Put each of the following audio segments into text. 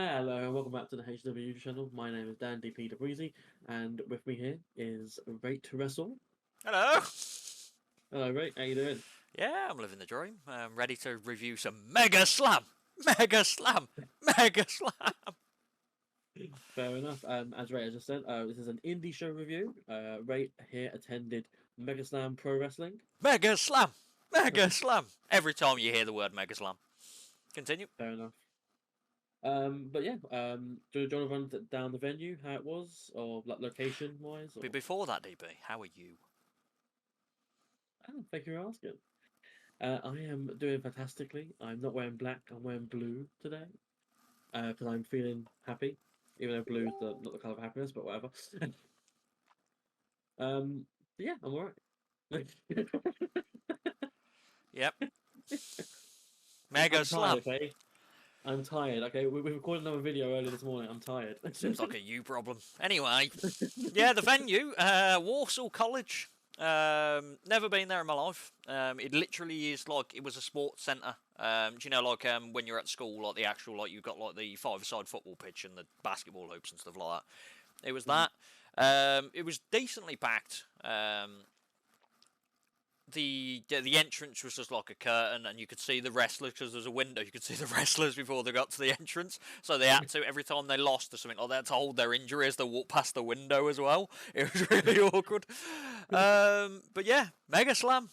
Hello and welcome back to the HW channel. My name is Dandy Peter Breezy, and with me here is RateWrestle. Hello. Hello, Rate. How you doing? Yeah, I'm living the dream. I'm ready to review some Megaslam. Megaslam. Megaslam. Fair enough. As Rate has just said, this is an indie show review. Rate here attended Megaslam Pro Wrestling. Megaslam. Megaslam. Every time you hear the word Megaslam. Continue. Fair enough. But yeah, do you want to run down the venue, how it was, or like location wise? But Or before that, DB, how are you? oh, thank you for asking. I am doing fantastically. I'm not wearing black. I'm wearing blue today. Because I'm feeling happy, even though blue's not the color of happiness, but whatever. um, yeah, I'm alright. Yep. I'm tired. Megaslam. Okay, I'm tired. Okay, we recorded another video earlier this morning. I'm tired. Seems like a you problem. Anyway, yeah, the venue, Walsall College. Never been there in my life. It literally is like it was a sports centre. Do you know, like when you're at school, like the actual, like you've got like the five-a-side football pitch and the basketball hoops and stuff like that. It was that. It was decently packed. The entrance was just like a curtain, and you could see the wrestlers because there's a window. You could see the wrestlers before they got to the entrance, so they had to every time they lost or something like that to hold their injury as they walked past the window as well. It was really awkward. But yeah, Mega Slam,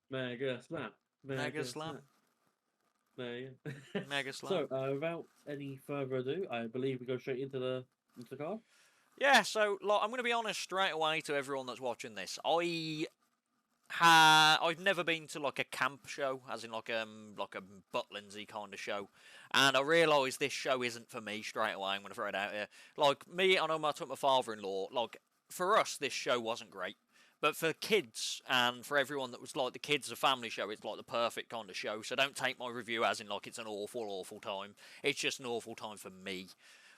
Mega slam, Mega mega Slam, slam, mega. Mega Slam. So, without any further ado, I believe we go straight into the card. Yeah, so like, I'm going to be honest straight away to everyone that's watching this. I've never been to like a camp show, as in like a Butlins-y kind of show, and I realised this show isn't for me straight away. I'm going to throw it out here. Like me, I know I took my father-in-law. Like for us, this show wasn't great, but for kids and for everyone that was like the kids, a family show, it's like the perfect kind of show. So don't take my review as in like it's an awful time. It's just an awful time for me,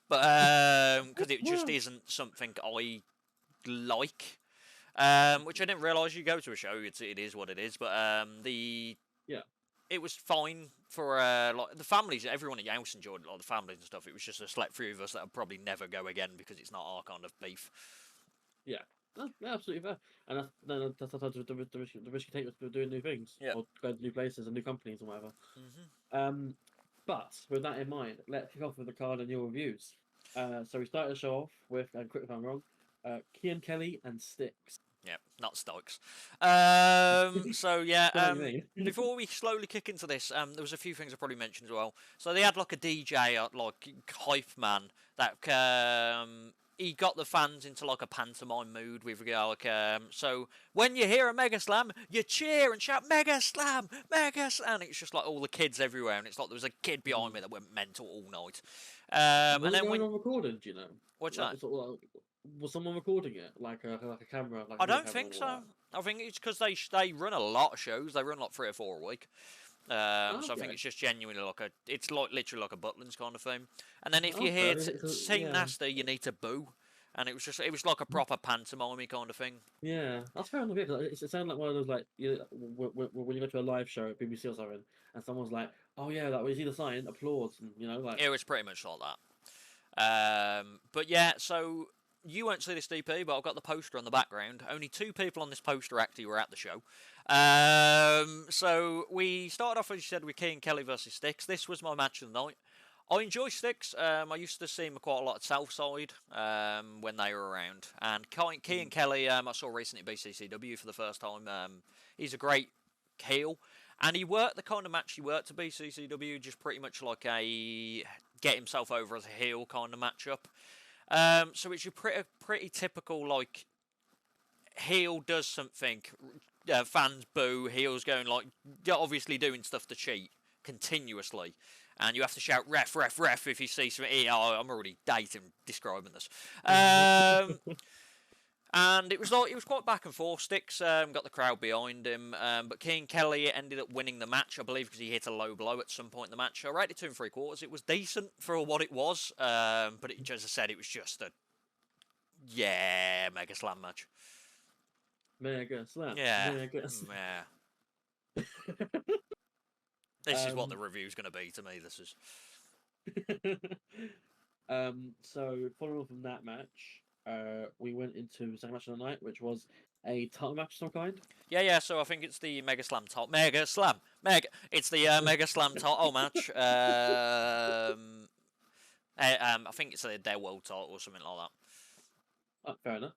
but because it just isn't something I like. Which I didn't realise you go to a show. It is what it is. But Yeah, it was fine for like the families. Everyone at your house enjoyed it, like the families and stuff. It was just a select few of us that would probably never go again because it's not our kind of beef. yeah. No, yeah, absolutely fair. And that's sometimes the risk you take with doing new things Yeah. or going to new places and new companies and whatever. Mhm. But with that in mind, let's kick off with the card and your reviews. So we started the show off with, and correct if I'm wrong, Kian Kelly and Styx. Yeah, not Stokes. So yeah, Know what you mean? before we slowly kick into this, there was a few things I probably mentioned as well. So they had like a DJ, like hype man that he got the fans into like a pantomime mood with like so when you hear a Mega Slam, you cheer and shout Mega Slam, Mega Slam, and it's just like all the kids everywhere, and it's like there was a kid behind me that went mental all night. Was And it then going when on recording? Do you know? what's that? Was someone recording it, like a camera, like a I video don't camera think and all so. I think it's because they run a lot of shows. They run like 3 or 4 a week. that? So I think Okay. it's just genuinely like it's like literally like a Butlins kind of thing. And then if you Okay. hear Team Yeah. Nasty, you need to boo. And it was like a proper pantomime kind of thing. Yeah, that's fair enough. Yeah, 'cause it sounded like one of those like when you go to a live show at BBC or something, and someone's like, "Oh yeah, like when you see the sign, applause," and like. It was pretty much like that. But yeah, so you won't see this DP, but I've got the poster on the background. Only 2 people on this poster actually were at the show. So we started off, as you said, with Key and Kelly versus Styx. This was my match of the night. I enjoy Styx. I used to see him quite a lot at Southside when they were around. And Key and Kelly, I saw recently at BCCW for the first time. He's a great heel. And he worked the kind of match he worked to BCCW, just pretty much like a get himself over as a heel kind of matchup. So it's your pretty typical like heel does something, fans boo, heel's going like obviously doing stuff to cheat continuously, and you have to shout ref ref ref if you see something. Oh, I'm already dating describing this. And it was quite back and forth. Styx got the crowd behind him, but King Kelly ended up winning the match, I believe, because he hit a low blow at some point in the match. I rated 2 3/4. It was decent for what it was, but as I said, it was just a Mega Slam match. Mega slap. Yeah, Mega slap. yeah. This is what the Um, review's going to be to me. This is So following on from that match, we went into the second match of the night, which was a title match of some kind. Yeah. So I think it's the Megaslam title. Megaslam. It's the Megaslam title match. I think it's their world title or something like that. Fair enough.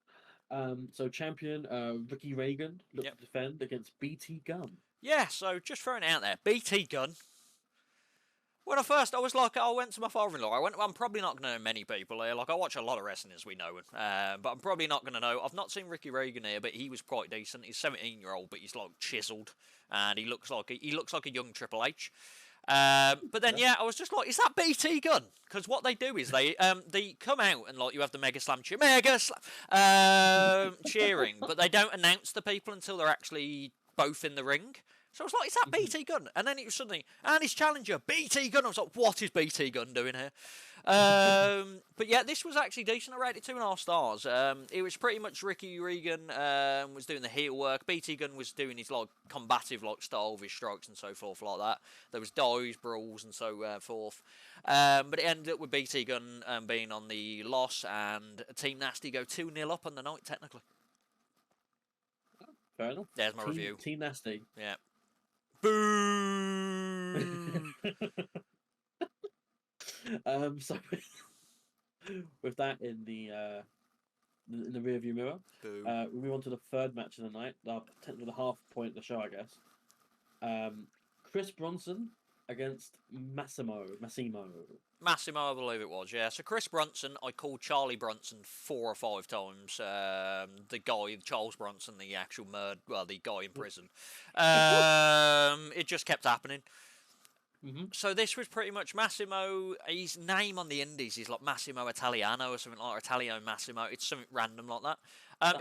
So champion Ricky Reagan looked Yep. to defend against BT Gunn. Yeah, so just throwing it out there, BT Gunn. When I was like, I went to my father-in-law. I'm probably not going to know many people here. Like, I watch a lot of wrestling, as we know, but I'm probably not going to know. I've not seen Ricky Reagan here, but he was quite decent. He's 17-year-old, but he's like chiseled, and he looks like a young Triple H. But then, I was just like, is that BT Gunn? Because what they do is they come out and like you have the Megaslam cheering, but they don't announce the people until they're actually both in the ring. So I was like, is that BT Gunn? And then it was suddenly, and his challenger, BT Gunn. I was like, what is BT Gunn doing here? But yeah, this was actually decent. I rated 2.5 stars. It was pretty much Ricky Regan was doing the heel work. BT Gunn was doing his like combative like style with his strikes and so forth like that. There was dives, brawls and so forth. But it ended up with BT Gunn being on the loss and Team Nasty go 2-0 up on the night technically. Fair enough. There's my review. Team Nasty. Yeah. Boo! So with that in the rearview mirror, we move on to the third match of the night, technically the half point of the show, I guess. Chris Bronson against Massimo, I believe it was, yeah. So Chris Bronson, I called Charlie Bronson 4 or 5 times. The guy, Charles Bronson, the actual the guy in prison. It just kept happening. Mm-hmm. So this was pretty much Massimo. His name on the indies is like Massimo Italiano or something like Italio Massimo. It's something random like that.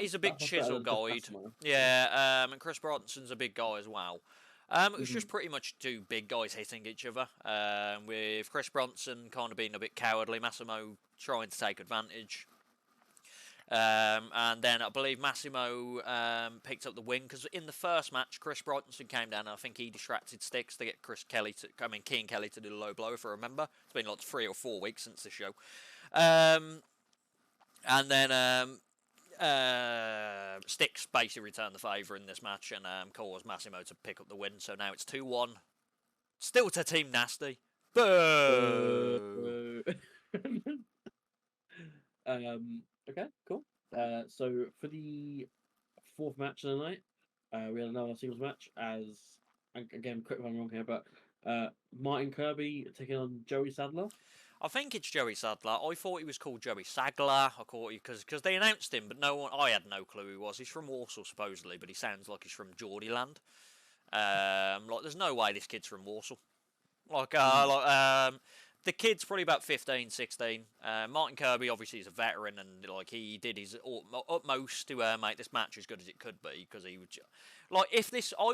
He's a big chisel guy. Yeah, and Chris Bronson's a big guy as well. It was just pretty much 2 big guys hitting each other, with Chris Bronson kind of being a bit cowardly, Massimo trying to take advantage. And then I believe Massimo picked up the win because in the first match, Chris Bronson came down and I think he distracted Styx to get Key and Kelly to do the low blow, if I remember. It's been like 3 or 4 weeks since the show. And then Styx basically returned the favour in this match and caused Massimo to pick up the win. So now it's 2-1. Still to Team Nasty. Boo! Okay, cool. So for the fourth match of the night, we had another singles match again, quick if I'm wrong here, but Martin Kirby taking on Joey Sadler. I think it's Joey Sadler. I thought he was called Joey Sagler. I caught you because they announced him, but I had no clue who he was. He's from Walsall supposedly, but he sounds like he's from Geordieland. Like there's no way this kid's from Walsall. The kid's probably about 15, 16. Martin Kirby obviously is a veteran and like he did his utmost to make this match as good as it could be because he would I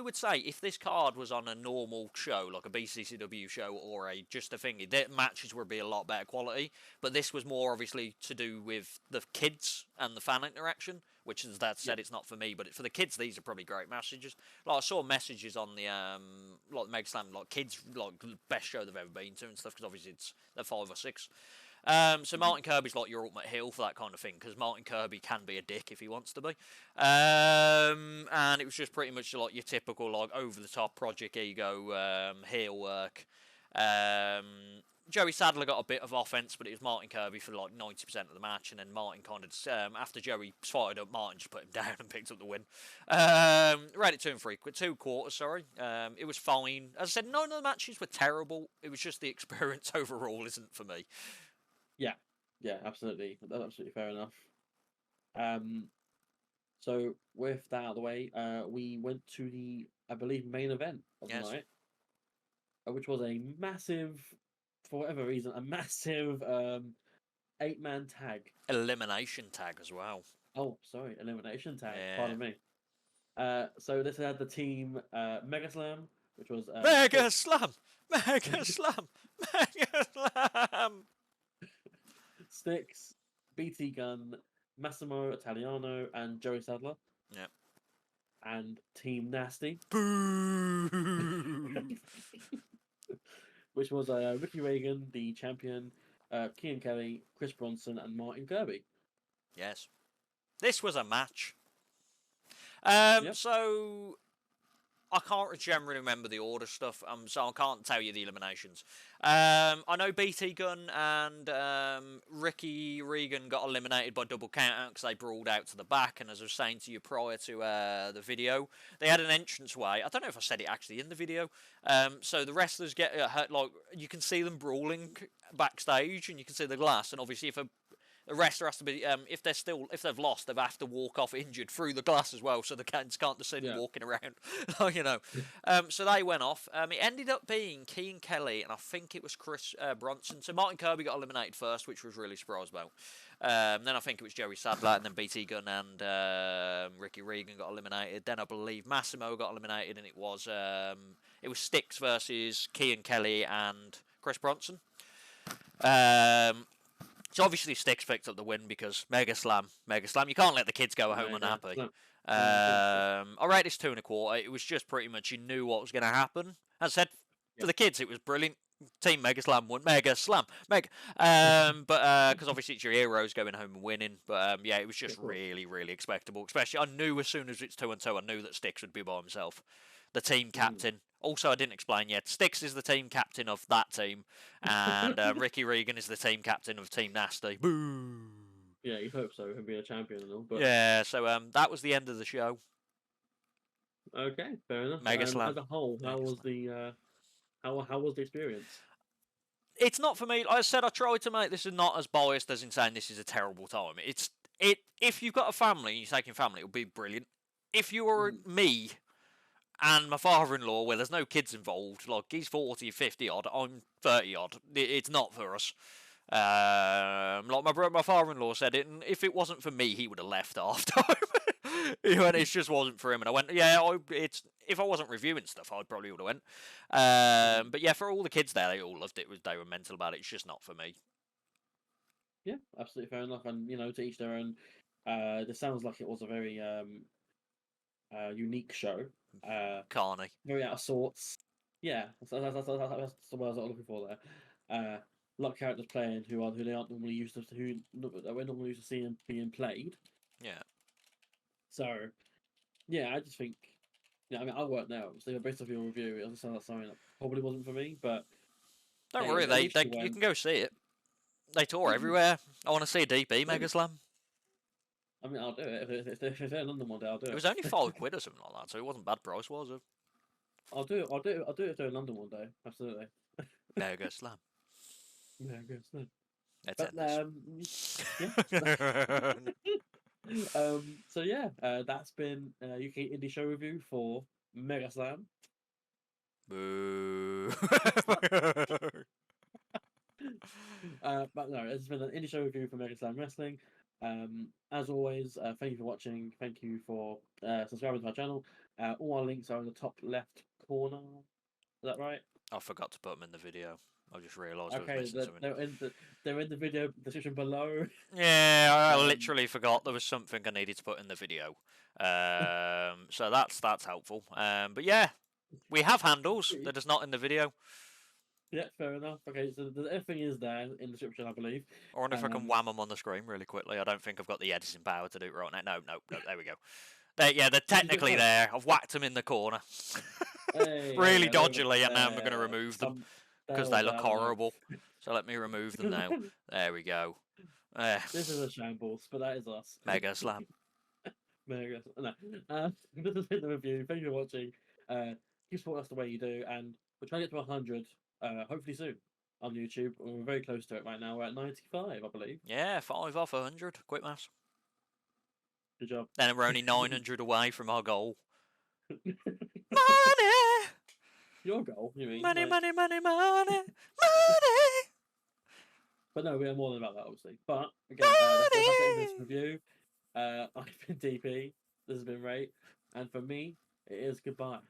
would say if this card was on a normal show like a BCCW show or just a thingy, their matches would be a lot better quality. But this was more obviously to do with the kids and the fan interaction, which as Dad said, it's not for me, but for the kids, these are probably great messages. Like I saw messages on the like Megaslam, like kids, like best show they've ever been to and stuff, because obviously they're 5 or 6. So Martin Kirby's like your ultimate heel for that kind of thing, because Martin Kirby can be a dick if he wants to be. And it was just pretty much like your typical like over the top Project Ego heel work. Joey Sadler got a bit of offense, but it was Martin Kirby for like 90% of the match, and then Martin kind of after Joey fired up, Martin just put him down and picked up the win. Rated 2 2/4. Sorry, it was fine. As I said, none of the matches were terrible. It was just the experience overall isn't for me. Yeah, absolutely. That's absolutely fair enough. So with that out of the way, we went to the, I believe, main event of the night, which was a massive, for whatever reason, a massive 8-man tag. Elimination tag as well. Oh, sorry, elimination tag. Yeah. Pardon me. So this had the team Megaslam, which was Megaslam. Styx, BT Gunn, Massimo Italiano, and Joey Sadler. Yeah. And Team Nasty. Boo! which was Ricky Reagan, the champion, Kean Kelly, Chris Bronson, and Martin Kirby. Yes. This was a match. Yep. So I can't generally remember the order stuff, so I can't tell you the eliminations. I know BT Gunn and Ricky Regan got eliminated by double count-out because they brawled out to the back, and as I was saying to you prior to the video, they had an entranceway. I don't know if I said it actually in the video. So the wrestlers get hurt, like, you can see them brawling backstage, and you can see the glass, and obviously if the wrestler has to be, if they've lost, they have to walk off injured through the glass as well, so the cats can't just see them walking around, you know. So they went off. It ended up being Kean Kelly, and I think it was Chris Bronson. So Martin Kirby got eliminated first, which was really surprised about. Then I think it was Joey Sadler, and then BT Gunn and Ricky Regan got eliminated. Then I believe Massimo got eliminated, and it was Styx versus Kean Kelly and Chris Bronson. So obviously Styx picked up the win because Megaslam. You can't let the kids go home unhappy. I rate this 2.25. It was just pretty much you knew what was going to happen. As I said, for the kids it was brilliant. Team Megaslam won. Megaslam. But because obviously it's your heroes going home and winning. But yeah, it was just really, really expectable. Especially I knew as soon as it's 2-2, I knew that Styx would be by himself. The team captain. Also, I didn't explain yet. Styx is the team captain of that team, and Ricky Regan is the team captain of Team Nasty. Boo! Yeah, you hope so. He'll be a champion and all. But... yeah, so that was the end of the show. Okay, fair enough. Megaslam. As a whole, how was the how was the experience? It's not for me. Like I said, I tried to make this not as biased as in saying this is a terrible time. If you've got a family and you're taking family, it'll be brilliant. If you were me and my father-in-law, where there's no kids involved, like he's 40, 50 odd, I'm 30 odd. It's not for us. Like my father-in-law said it, and if it wasn't for me, he would have left half time. He went, it just wasn't for him, and I went, yeah, if I wasn't reviewing stuff, I probably would have went. But yeah, for all the kids there, they all loved it. They were mental about it. It's just not for me. Yeah, absolutely fair enough, and to each their own. This sounds like it was a very unique show. Carney. Very out of sorts. Yeah, that's the word I was looking for there. A lot of characters playing who they aren't normally used to, who we're normally used to seeing being played. Yeah. So, yeah, I just think, I mean, I work now, so based off your review, it sounds like something that probably wasn't for me, but don't worry, you can go see it. They tour everywhere. I want to see a DP Megaslam. I mean, I'll do it if they're in London one day. I'll do it. It was only £5 or something like that, so it wasn't bad price, was it? I'll do it if they're in London one day. Absolutely. Megaslam. Megaslam. That's it. So yeah, that's been UK Indie Show Review for Megaslam. Boo. But no, it's been an Indie Show Review for Megaslam Wrestling. As always, thank you for watching. Thank you for subscribing to our channel. All our links are in the top left corner. Is that right? I forgot to put them in the video. I just realised okay, I was missing something. They're in the video description below. Yeah, I literally forgot there was something I needed to put in the video. So that's helpful. But yeah, we have handles that is not in the video. Yeah, fair enough. Okay, so everything is there in the description, I believe. I wonder if I can wham them on the screen really quickly. I don't think I've got the editing power to do it right now. No, there we go. They're technically there. I've whacked them in the corner. Really dodgily, and now I'm going to remove them because they look horrible. So let me remove them now. There we go. This is a shambles, but that is us. Megaslam. No. This has been the review. Thank you for watching. Keep supporting us the way you do, and we're trying to get to 100. Hopefully soon on YouTube. We're very close to it right now. We're at 95, I believe. Yeah, 5 off 100. Quick maths. Good job. Then we're only 900 away from our goal. Money! Your goal, you mean? Money. But no, we are more than about that, obviously. But again, that's the end of this review. I've been DP. This has been Ray. And for me, it is goodbye.